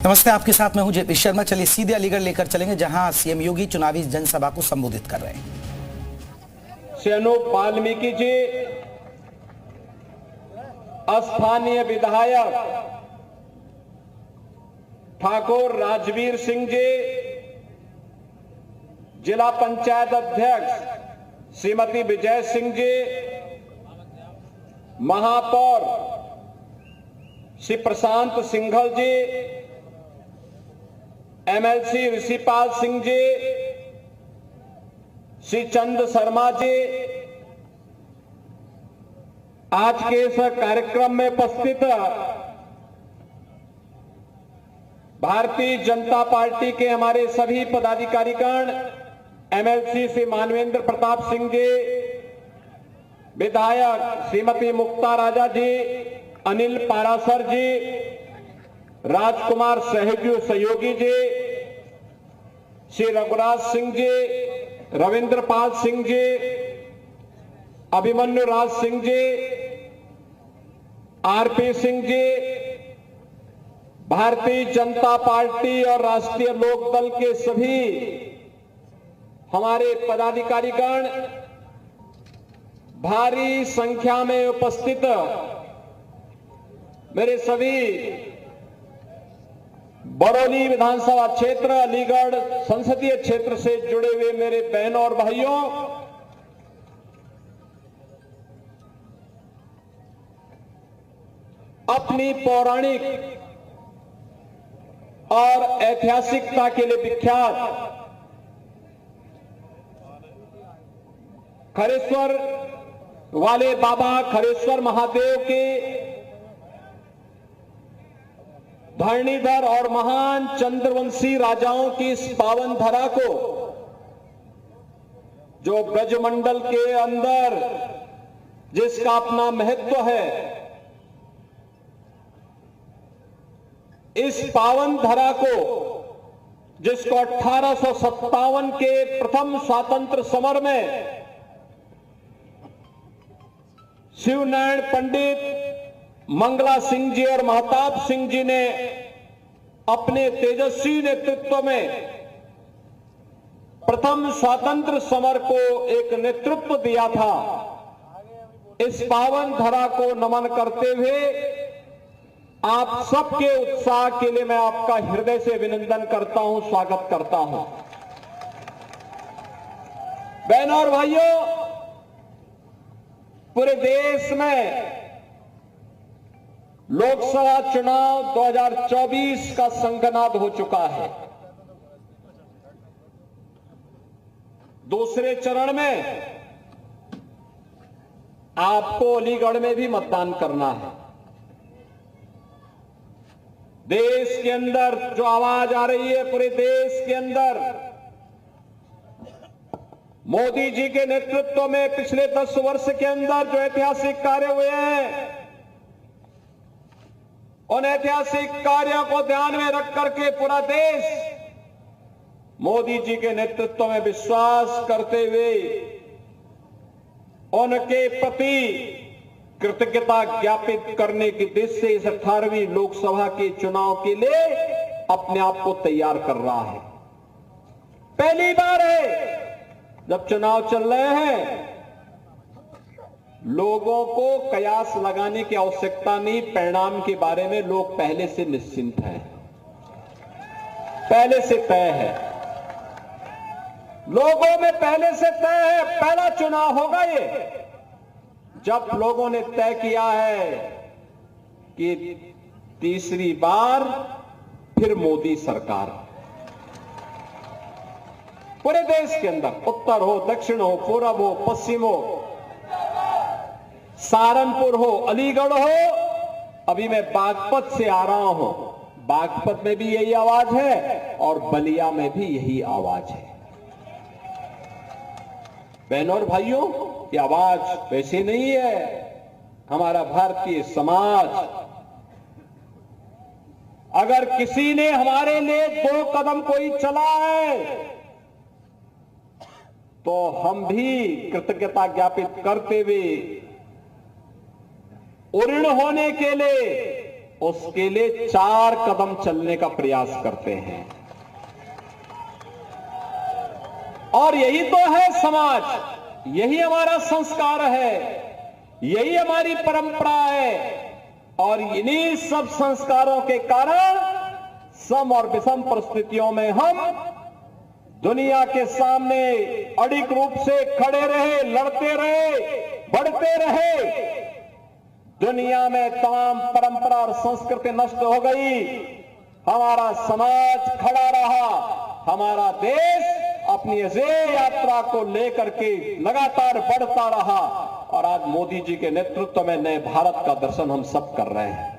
नमस्ते, आपके साथ मैं हूं जेपी शर्मा। चलिए सीधे अलीगढ़ लेकर चलेंगे, जहां सीएम योगी चुनावी जनसभा को संबोधित कर रहे हैं। शेनो वाल्मीकि जी, स्थानीय विधायक ठाकुर राजवीर सिंह जी, जिला पंचायत अध्यक्ष श्रीमती विजय सिंह जी, महापौर श्री प्रशांत सिंघल जी, एमएलसी ऋषिपाल सिंह जी, श्री चंद शर्मा जी, आज के इस कार्यक्रम में उपस्थित भारतीय जनता पार्टी के हमारे सभी पदाधिकारीगण, एमएलसी श्री मानवेंद्र प्रताप सिंह जी, विधायक श्रीमती मुक्ता राजा जी, अनिल पारासर जी, राजकुमार सहयोगी जी, श्री रघुराज सिंह जी, रविंद्र पाल सिंह जी, अभिमन्यु राज सिंह जी, आरपी सिंह जी, भारतीय जनता पार्टी और राष्ट्रीय लोकदल के सभी हमारे पदाधिकारीगण, भारी संख्या में उपस्थित मेरे सभी बरौनी विधानसभा क्षेत्र, अलीगढ़ संसदीय क्षेत्र से जुड़े हुए मेरे बहनों और भाइयों, अपनी पौराणिक और ऐतिहासिकता के लिए विख्यात खरेश्वर वाले बाबा खरेश्वर महादेव के धरणीधर और महान चंद्रवंशी राजाओं की इस पावन धरा को, जो ब्रजमंडल के अंदर जिसका अपना महत्व है, इस पावन धरा को जिसको 1857 के प्रथम स्वतंत्र समर में शिवनारायण पंडित, मंगला सिंह जी और महताब सिंह जी ने अपने तेजस्वी नेतृत्व में प्रथम स्वतंत्र समर को एक नेतृत्व दिया था। इस पावन धरा को नमन करते हुए आप सबके उत्साह के लिए मैं आपका हृदय से अभिनंदन करता हूं, स्वागत करता हूं। बहनों और भाइयों, पूरे देश में लोकसभा चुनाव 2024 का शंखनाद हो चुका है। दूसरे चरण में आपको अलीगढ़ में भी मतदान करना है। देश के अंदर जो आवाज आ रही है, पूरे देश के अंदर मोदी जी के नेतृत्व में पिछले 10 वर्ष के अंदर जो ऐतिहासिक कार्य हुए हैं, उन ऐतिहासिक कार्यों को ध्यान में रख करके पूरा देश मोदी जी के नेतृत्व में विश्वास करते हुए उनके प्रति कृतज्ञता ज्ञापित करने की दिशा से इस 18वीं लोकसभा के चुनाव के लिए अपने आप को तैयार कर रहा है। पहली बार है जब चुनाव चल रहे हैं, लोगों को कयास लगाने की आवश्यकता नहीं, परिणाम के बारे में लोग पहले से निश्चिंत हैं, पहले से तय है, लोगों में पहले से तय है। पहला चुनाव होगा ये जब लोगों ने तय किया है कि तीसरी बार फिर मोदी सरकार। पूरे देश के अंदर, उत्तर हो, दक्षिण हो, पूरब हो, पश्चिम हो, सहारनपुर हो, अलीगढ़ हो, अभी मैं बागपत से आ रहा हूं, बागपत में भी यही आवाज है और बलिया में भी यही आवाज है। बहनों और भाइयों, ये आवाज वैसे नहीं है। हमारा भारतीय समाज, अगर किसी ने हमारे लिए 2 कदम कोई चला है तो हम भी कृतज्ञता ज्ञापित करते हुए, ऋण होने के लिए उसके लिए 4 कदम चलने का प्रयास करते हैं। और यही तो है समाज, यही हमारा संस्कार है, यही हमारी परंपरा है। और इन्हीं सब संस्कारों के कारण सम और विषम परिस्थितियों में हम दुनिया के सामने अडिग रूप से खड़े रहे, लड़ते रहे, बढ़ते रहे। दुनिया में तमाम परंपरा और संस्कृति नष्ट हो गई, हमारा समाज खड़ा रहा, हमारा देश अपनी अजेय यात्रा को लेकर के लगातार बढ़ता रहा। और आज मोदी जी के नेतृत्व में नए भारत का दर्शन हम सब कर रहे हैं।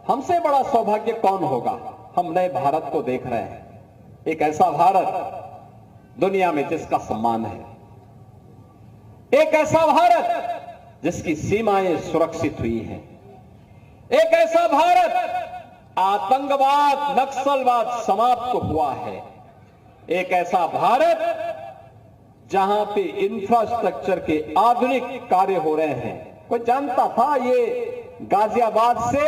हमसे बड़ा सौभाग्य कौन होगा? हम नए भारत को देख रहे हैं, एक ऐसा भारत दुनिया में जिसका सम्मान है, एक ऐसा भारत जिसकी सीमाएं सुरक्षित हुई हैं, एक ऐसा भारत आतंकवाद, नक्सलवाद समाप्त हुआ है, एक ऐसा भारत जहां पे इंफ्रास्ट्रक्चर के आधुनिक कार्य हो रहे हैं। कोई जानता था ये गाजियाबाद से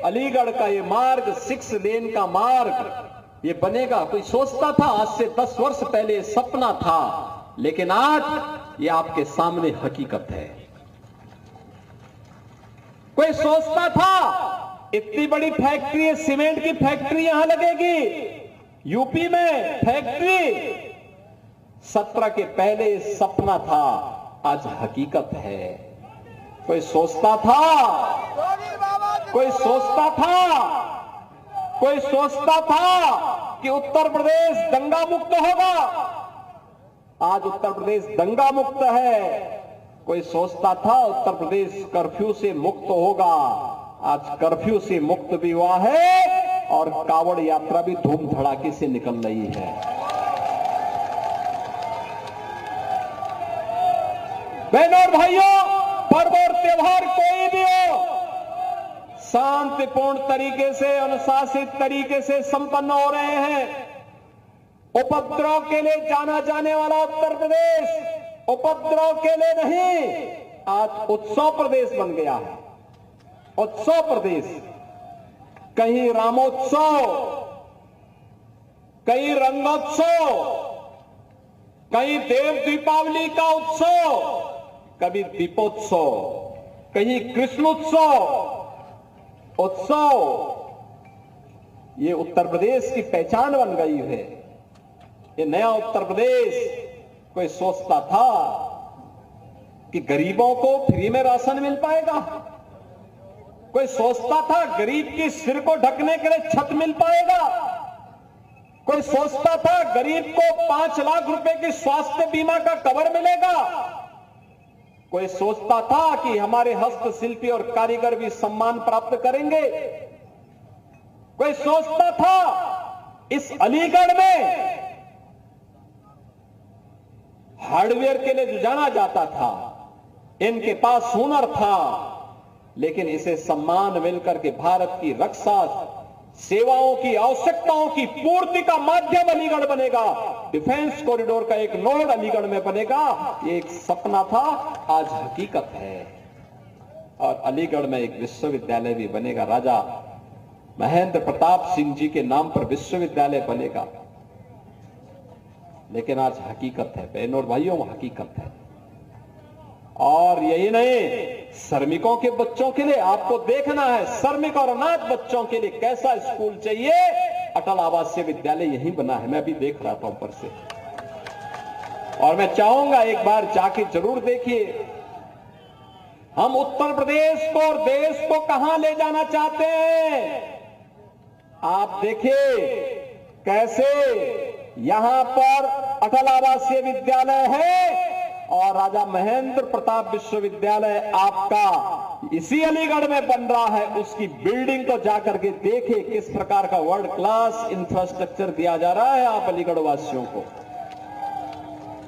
अलीगढ़ का ये मार्ग 6 लेन का मार्ग ये बनेगा? कोई सोचता था? आज से 10 वर्ष पहले सपना था, लेकिन आज ये आपके सामने हकीकत है। कोई सोचता था इतनी बड़ी फैक्ट्री, सीमेंट की फैक्ट्री यहां लगेगी यूपी में? फैक्ट्री 17 के पहले सपना था, आज हकीकत है। कोई सोचता था, कोई सोचता था, कोई सोचता था कि उत्तर प्रदेश दंगा मुक्त होगा, आज उत्तर प्रदेश दंगा मुक्त है। कोई सोचता था उत्तर प्रदेश कर्फ्यू से मुक्त होगा, आज कर्फ्यू से मुक्त भी हुआ है और कावड़ यात्रा भी धूम धड़ाके से निकल रही है। बहनों और भाइयों, पर्व और त्योहार कोई भी हो, शांतिपूर्ण तरीके से, अनुशासित तरीके से संपन्न हो रहे हैं। उपद्रव के लिए जाना जाने वाला उत्तर प्रदेश उपद्रव के लिए नहीं, आज उत्सव प्रदेश बन गया है। उत्सव प्रदेश, कहीं रामोत्सव, कहीं रंगोत्सव, कहीं देव दीपावली का उत्सव, कभी दीपोत्सव, कहीं कृष्णोत्सव। उत्सव ये उत्तर प्रदेश की पहचान बन गई है। ये नया उत्तर प्रदेश, कोई सोचता था कि गरीबों को फ्री में राशन मिल पाएगा? कोई सोचता था गरीब की सिर को ढकने के लिए छत मिल पाएगा? कोई सोचता था गरीब को 5 लाख रुपए की स्वास्थ्य बीमा का कवर मिलेगा? कोई सोचता था कि हमारे हस्तशिल्पी और कारीगर भी सम्मान प्राप्त करेंगे? कोई सोचता था इस अलीगढ़ में हार्डवेयर के लिए जो जाना जाता था, इनके पास हुनर था, लेकिन इसे सम्मान मिलकर के भारत की रक्षा सेवाओं की आवश्यकताओं की पूर्ति का माध्यम अलीगढ़ बनेगा, डिफेंस कॉरिडोर का एक नोड अलीगढ़ में बनेगा, ये एक सपना था, आज हकीकत है। और अलीगढ़ में एक विश्वविद्यालय भी बनेगा, राजा महेंद्र प्रताप सिंह जी के नाम पर विश्वविद्यालय बनेगा। लेकिन आज हकीकत है बहनों और भाइयों, हकीकत है। और यही नहीं, श्रमिकों के बच्चों के लिए आपको देखना है, श्रमिक और अनाथ बच्चों के लिए कैसा स्कूल चाहिए। अटल आवासीय विद्यालय यहीं बना है, मैं भी देख रहा था ऊपर से, और मैं चाहूंगा एक बार जाके जरूर देखिए। हम उत्तर प्रदेश को और देश को कहां ले जाना चाहते हैं, आप देखिए कैसे यहां पर अटल आवासीय विद्यालय है और राजा महेंद्र प्रताप विश्वविद्यालय आपका इसी अलीगढ़ में बन रहा है। उसकी बिल्डिंग को जाकर के देखिए किस प्रकार का वर्ल्ड क्लास इंफ्रास्ट्रक्चर दिया जा रहा है आप अलीगढ़ वासियों को।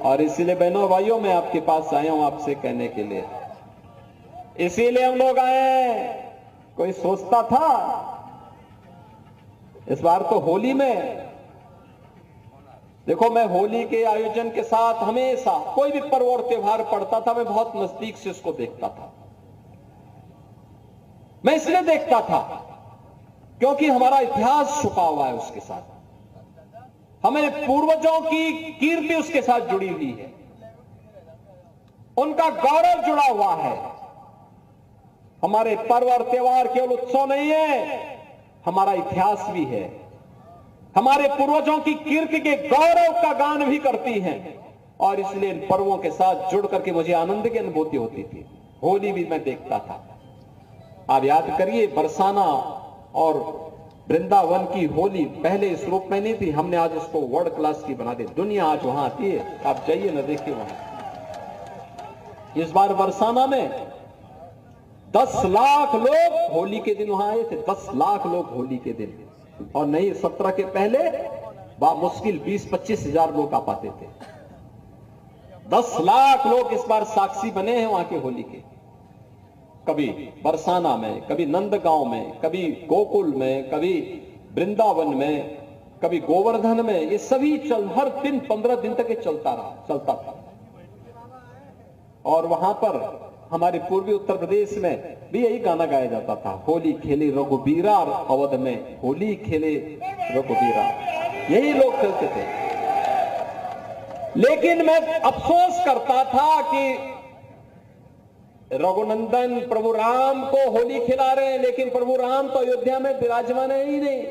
और इसीलिए बहनों भाइयों, मैं आपके पास आया हूं आपसे कहने के लिए, इसीलिए हम लोग आए हैं। कोई सोचता था इस बार तो होली में, देखो मैं होली के आयोजन के साथ हमेशा कोई भी पर्व और त्योहार पड़ता था, मैं बहुत नजदीक से उसको देखता था। मैं इसलिए देखता था क्योंकि हमारा इतिहास छुपा हुआ है उसके साथ, हमारे पूर्वजों की कीर्ति उसके साथ जुड़ी हुई है, उनका गौरव जुड़ा हुआ है। हमारे पर्व और त्योहार केवल उत्सव नहीं है, हमारा इतिहास भी है। हमारे पूर्वजों की कीर्ति के गौरव का गान भी करती हैं और इसलिए इन पर्वों के साथ जुड़ करके मुझे आनंद की अनुभूति होती थी। होली भी मैं देखता था। आप याद करिए, बरसाना और वृंदावन की होली पहले इस रूप में नहीं थी, हमने आज उसको वर्ल्ड क्लास की बना दी। दुनिया आज वहां आती है, आप जाइए ना, देखिए वहां। इस बार बरसाना में 10 लाख लोग होली के दिन वहां आए थे, 10 लाख लोग होली के दिन, और नहीं 17 के पहले मुश्किल 20-25 हजार लोग आ पाते थे। 10 लाख लोग इस बार साक्षी बने हैं वहां के होली के। कभी बरसाना में, कभी नंदगांव में, कभी गोकुल में, कभी वृंदावन में, कभी गोवर्धन में, ये सभी हर दिन 15 दिन तक ये चलता था। और वहां पर हमारे पूर्वी उत्तर प्रदेश में भी यही गाना गाया जाता था, होली खेले रघुबीरा, अवध में होली खेले रघुबीरा, यही लोग खेलते थे। लेकिन मैं अफसोस करता था कि रघुनंदन प्रभु राम को होली खिला रहे हैं, लेकिन प्रभु राम तो अयोध्या में विराजमान है ही नहीं।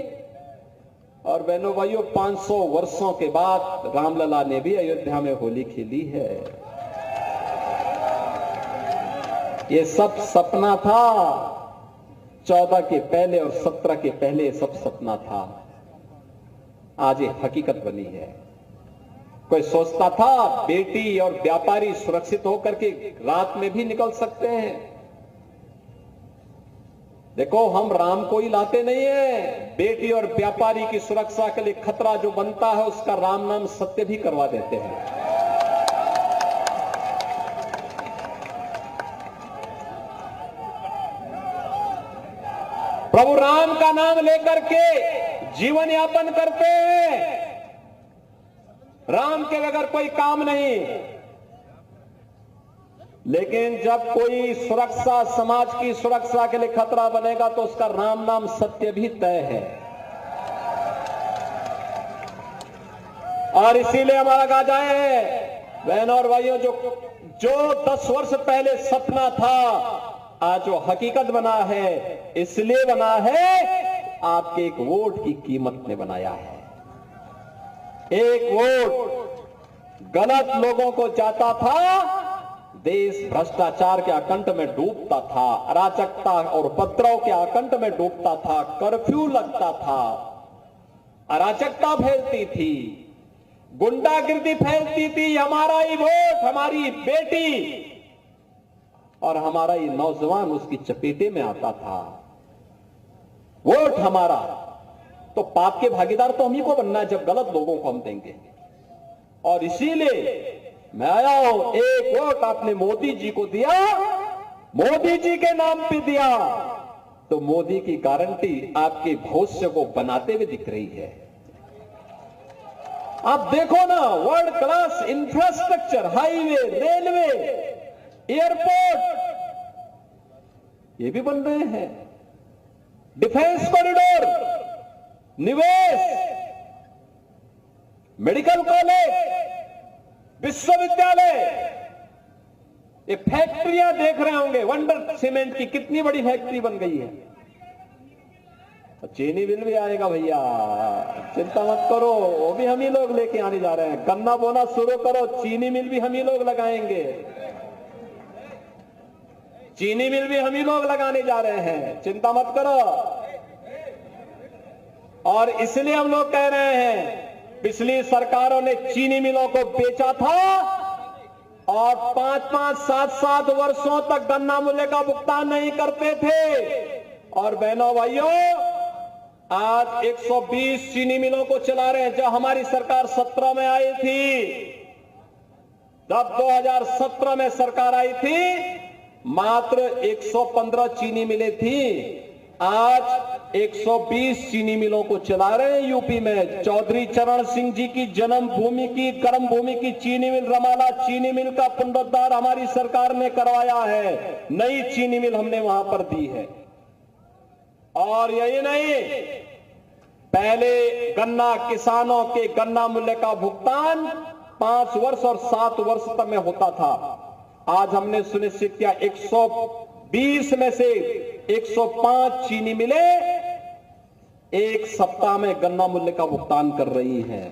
और बहनों भाइयों, 500 वर्षों के बाद रामलला ने भी अयोध्या में होली खेली है। ये सब सपना था, 14 के पहले और 17 के पहले सब सपना था, आज ये हकीकत बनी है। कोई सोचता था बेटी और व्यापारी सुरक्षित होकर के रात में भी निकल सकते हैं। देखो, हम राम को ही लाते नहीं है, बेटी और व्यापारी की सुरक्षा के लिए खतरा जो बनता है उसका राम नाम सत्य भी करवा देते हैं। प्रभु राम का नाम लेकर के जीवन यापन करते हैं, राम के बगैर कोई काम नहीं। लेकिन जब कोई सुरक्षा, समाज की सुरक्षा के लिए खतरा बनेगा तो उसका राम नाम सत्य भी तय है। और इसीलिए हमारा गाजा है, बहनों और भाइयों, जो 10 वर्ष पहले सपना था आज वो हकीकत बना है। इसलिए बना है, आपके एक वोट की कीमत ने बनाया है। एक वोट गलत लोगों को जाता था, देश भ्रष्टाचार के आकंठ में डूबता था, अराजकता और उपद्रव के आकंठ में डूबता था, कर्फ्यू लगता था, अराजकता फैलती थी, गुंडागिर्दी फैलती थी। हमारा ही वोट, हमारी बेटी और हमारा ये नौजवान उसकी चपेटे में आता था। वोट हमारा, तो पाप के भागीदार तो हम ही को बनना है जब गलत लोगों को हम देंगे। और इसीलिए मैं आया हूं, एक वोट आपने मोदी जी को दिया, मोदी जी के नाम पे दिया, तो मोदी की गारंटी आपके भविष्य को बनाते हुए दिख रही है। आप देखो ना, world class infrastructure, highway, railway, airport, ये भी बन रहे हैं, डिफेंस कॉरिडोर, निवेश, मेडिकल कॉलेज, विश्वविद्यालय, ये फैक्ट्रियां देख रहे होंगे। वंडर सीमेंट की कितनी बड़ी फैक्ट्री बन गई है। चीनी मिल भी आएगा भैया, चिंता मत करो, वो भी हम ही लोग लेके आने जा रहे हैं। गन्ना बोना शुरू करो, चीनी मिल भी हम ही लोग लगाएंगे, चीनी मिल भी हम ही लोग लगाने जा रहे हैं, चिंता मत करो। और इसलिए हम लोग कह रहे हैं, पिछली सरकारों ने चीनी मिलों को बेचा था और 5-5, 7-7 वर्षों तक गन्ना मूल्य का भुगतान नहीं करते थे। और बहनों भाइयों, आज 120 चीनी मिलों को चला रहे हैं। जब हमारी सरकार 17 में आई थी, जब 2017 में सरकार आई थी, मात्र 115 चीनी मिलें थी। आज 120 चीनी मिलों को चला रहे हैं यूपी में। चौधरी चरण सिंह जी की जन्मभूमि की, कर्म भूमि की चीनी मिल रमाला चीनी मिल का पुनरुद्धार हमारी सरकार ने करवाया है। नई चीनी मिल हमने वहां पर दी है। और यही नहीं, पहले गन्ना किसानों के गन्ना मूल्य का भुगतान 5 वर्ष और 7 वर्ष तक में होता था। आज हमने सुनिश्चित किया 120 में से 105 चीनी मिले एक सप्ताह में गन्ना मूल्य का भुगतान कर रही हैं।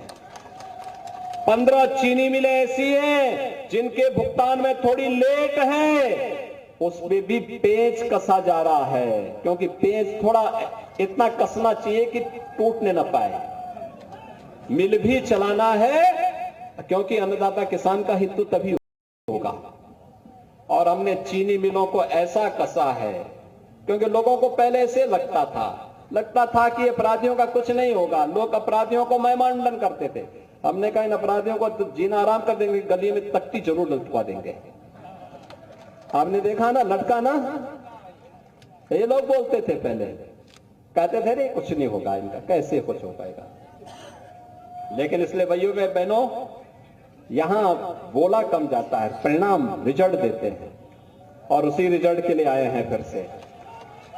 15 चीनी मिले ऐसी हैं जिनके भुगतान में थोड़ी लेट है, उसमें भी पेंच कसा जा रहा है, क्योंकि पेंच थोड़ा इतना कसना चाहिए कि टूटने न पाए। मिल भी चलाना है, क्योंकि अन्नदाता किसान का हित तो तभी होगा। और हमने चीनी मिलों को ऐसा कसा है, क्योंकि लोगों को पहले से लगता था कि अपराधियों का कुछ नहीं होगा। लोग अपराधियों को महिमांडन करते थे। हमने कहा इन अपराधियों को तो जीना आराम कर देंगे, गली में तख्ती जरूर लटका देंगे। आपने देखा ना, लटका ना, ये लोग बोलते थे पहले, कहते थे नहीं कुछ नहीं होगा इनका, कैसे कुछ हो पाएगा। लेकिन इसलिए भाइयों बहनों, यहां बोला कम जाता है, परिणाम रिजल्ट देते हैं, और उसी रिजल्ट के लिए आए हैं फिर से।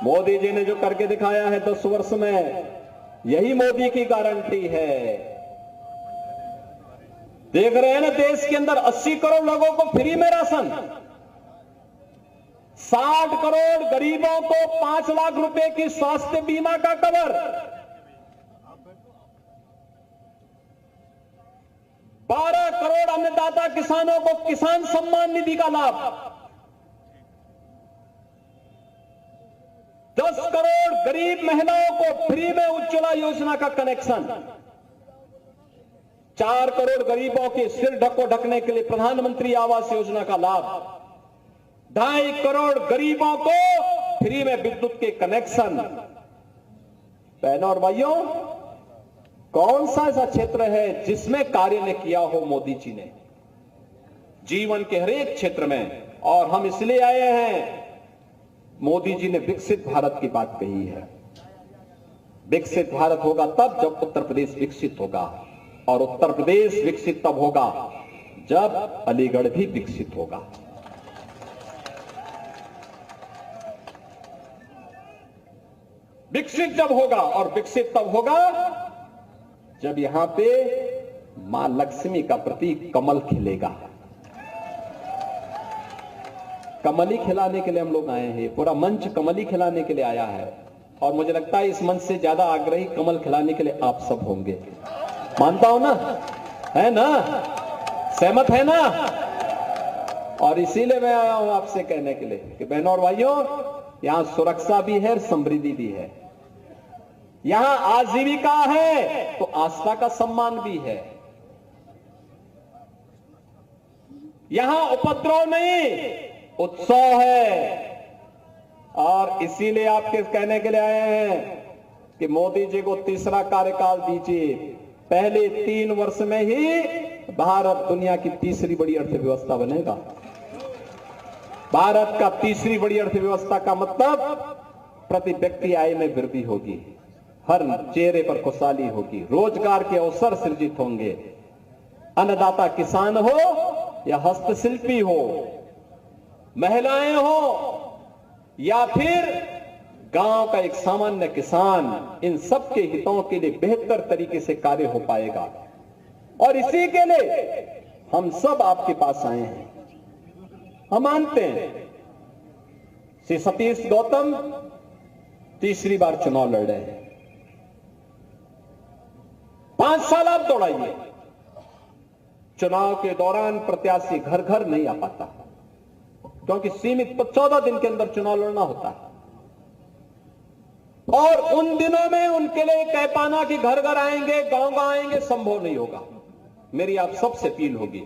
मोदी जी ने जो करके दिखाया है 10 वर्ष में, यही मोदी की गारंटी है। देख रहे हैं ना, देश के अंदर 80 करोड़ लोगों को फ्री में राशन, 60 करोड़ गरीबों को 5 लाख रुपए की स्वास्थ्य बीमा का कवर, 12 करोड़ अन्नदाता किसानों को किसान सम्मान निधि का लाभ, 10 करोड़ गरीब महिलाओं को फ्री में उज्ज्वला योजना का कनेक्शन, 4 करोड़ गरीबों के सिर ढकने के लिए प्रधानमंत्री आवास योजना का लाभ, 2.5 करोड़ गरीबों को फ्री में विद्युत के कनेक्शन। बहनों और भाइयों, कौन सा ऐसा क्षेत्र है जिसमें कार्य ने किया हो मोदी जी ने जीवन के हर एक क्षेत्र में? और हम इसलिए आए हैं, मोदी जी ने विकसित भारत की बात कही है। विकसित भारत होगा तब जब उत्तर प्रदेश विकसित होगा, और उत्तर प्रदेश विकसित तब होगा जब अलीगढ़ भी विकसित होगा। विकसित जब होगा, और विकसित तब होगा जब यहां पे मां लक्ष्मी का प्रतीक कमल खिलेगा। कमली खिलाने के लिए हम लोग आए हैं, पूरा मंच कमली खिलाने के लिए आया है, और मुझे लगता है इस मंच से ज्यादा आग्रही कमल खिलाने के लिए आप सब होंगे। मानता हूं ना, है ना, सहमत है ना? और इसीलिए मैं आया हूं आपसे कहने के लिए कि बहनों और भाइयों, यहां सुरक्षा भी है, समृद्धि भी है, यहां आजीविका है तो आस्था का सम्मान भी है, यहां उपद्रव नहीं उत्सव है। और इसीलिए आपके कहने के लिए आए हैं कि मोदी जी को तीसरा कार्यकाल दीजिए। पहले 3 वर्ष में ही भारत दुनिया की तीसरी बड़ी अर्थव्यवस्था बनेगा। भारत का तीसरी बड़ी अर्थव्यवस्था का मतलब प्रति व्यक्ति आय में वृद्धि होगी, हर चेहरे पर खुशहाली होगी, रोजगार के अवसर सृजित होंगे। अन्नदाता किसान हो या हस्तशिल्पी हो, महिलाएं हो या फिर गांव का एक सामान्य किसान, इन सब के हितों के लिए बेहतर तरीके से कार्य हो पाएगा। और इसी के लिए हम सब आपके पास आए हैं। हम मानते हैं श्री सतीश गौतम तीसरी बार चुनाव लड़ रहे हैं। 5 साल आप दौड़ाइए, चुनाव के दौरान प्रत्याशी घर घर नहीं आ पाता, क्योंकि सीमित 14 दिन के अंदर चुनाव लड़ना होता है, और उन दिनों में उनके लिए कह पाना कि घर घर आएंगे, गांव गांव आएंगे, संभव नहीं होगा। मेरी आप सबसे अपील होगी,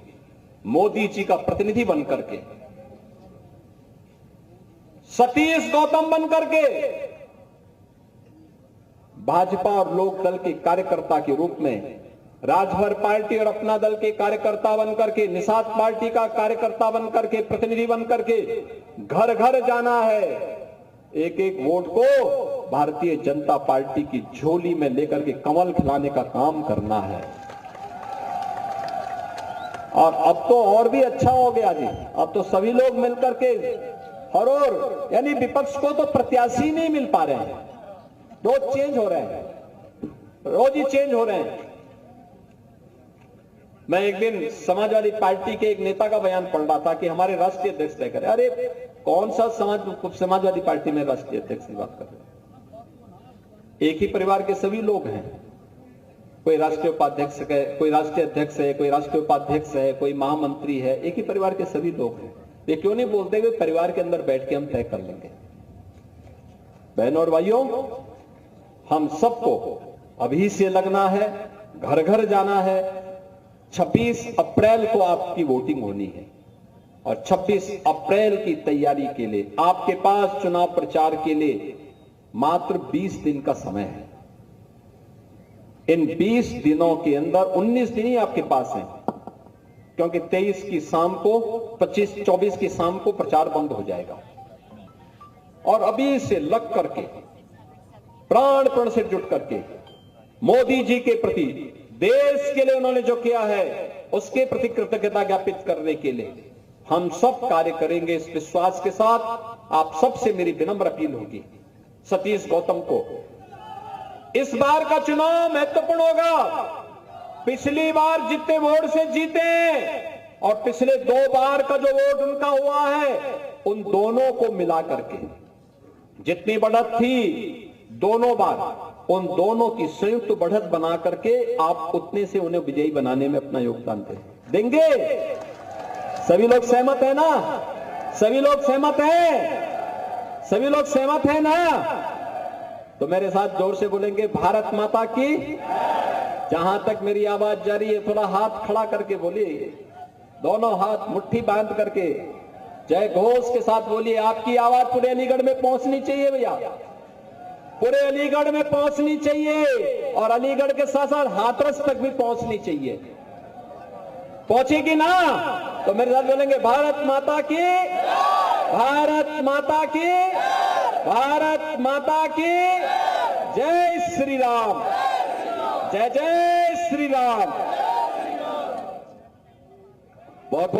मोदी जी का प्रतिनिधि बनकर के, सतीश गौतम बनकर के, भाजपा और लोक दल के कार्यकर्ता के रूप में, राजभर पार्टी और अपना दल के कार्यकर्ता बनकर के, निषाद पार्टी का कार्यकर्ता बनकर के, प्रतिनिधि बनकर के घर घर जाना है। एक एक वोट को भारतीय जनता पार्टी की झोली में लेकर के कमल खिलाने का काम करना है। और अब तो और भी अच्छा हो गया जी, अब तो सभी लोग मिलकर के हर ओर, यानी विपक्ष को तो प्रत्याशी नहीं मिल पा रहे हैं, रोज चेंज हो रहे हैं, रोज ही चेंज हो रहे हैं। मैं एक दिन समाजवादी पार्टी के एक नेता का बयान पढ़ रहा था कि हमारे राष्ट्रीय अध्यक्ष तय करें। अरे कौन सा समाजवादी पार्टी में राष्ट्रीय अध्यक्ष की बात कर रहे हैं? एक ही परिवार के सभी लोग हैं। कोई राष्ट्रीय उपाध्यक्ष है, कोई राष्ट्रीय अध्यक्ष है, कोई राष्ट्रीय उपाध्यक्ष है, कोई महामंत्री है, एक ही परिवार के सभी लोग हैं। वे क्यों नहीं बोलते कि परिवार के अंदर बैठ के हम तय कर लेंगे? बहनों और भाइयों, हम सबको अभी से लगना है, घर घर जाना है। 26 अप्रैल को आपकी वोटिंग होनी है और 26 अप्रैल की तैयारी के लिए आपके पास चुनाव प्रचार के लिए मात्र 20 दिन का समय है। इन 20 दिनों के अंदर 19 दिन ही आपके पास हैं, क्योंकि 23 की शाम को 24 की शाम को प्रचार बंद हो जाएगा। और अभी से लग करके प्राणपण से जुट करके मोदी जी के प्रति, देश के लिए उन्होंने जो किया है उसके प्रति कृतज्ञता ज्ञापित करने के लिए हम सब कार्य करेंगे। इस विश्वास के साथ आप सबसे मेरी विनम्र अपील होगी, सतीश गौतम को इस बार का चुनाव महत्वपूर्ण होगा। पिछली बार जितने वोट से जीते और पिछले 2 बार का जो वोट उनका हुआ है, उन दोनों को मिला करके जितनी बढ़त थी दोनों बार, उन दोनों की संयुक्त बढ़त बना करके आप उतने से उन्हें विजयी बनाने में अपना योगदान देंगे। सभी लोग सहमत है ना? सभी लोग सहमत हैं? सभी लोग सहमत हैं ना? तो मेरे साथ जोर से बोलेंगे, भारत माता की। जहां तक मेरी आवाज जा रही है थोड़ा हाथ खड़ा करके बोलिए, दोनों हाथ मुट्ठी बांध करके जय घोष के साथ बोलिए। आपकी आवाज पूरे अलीगढ़ में पहुंचनी चाहिए भैया, पूरे अलीगढ़ में पहुंचनी चाहिए और अलीगढ़ के साथ साथ हाथरस तक भी पहुंचनी चाहिए। पहुंचेगी ना? तो मेरे साथ बोलेंगे, भारत माता की, भारत माता की, भारत माता की जय श्री राम, जय जय श्री राम। बहुत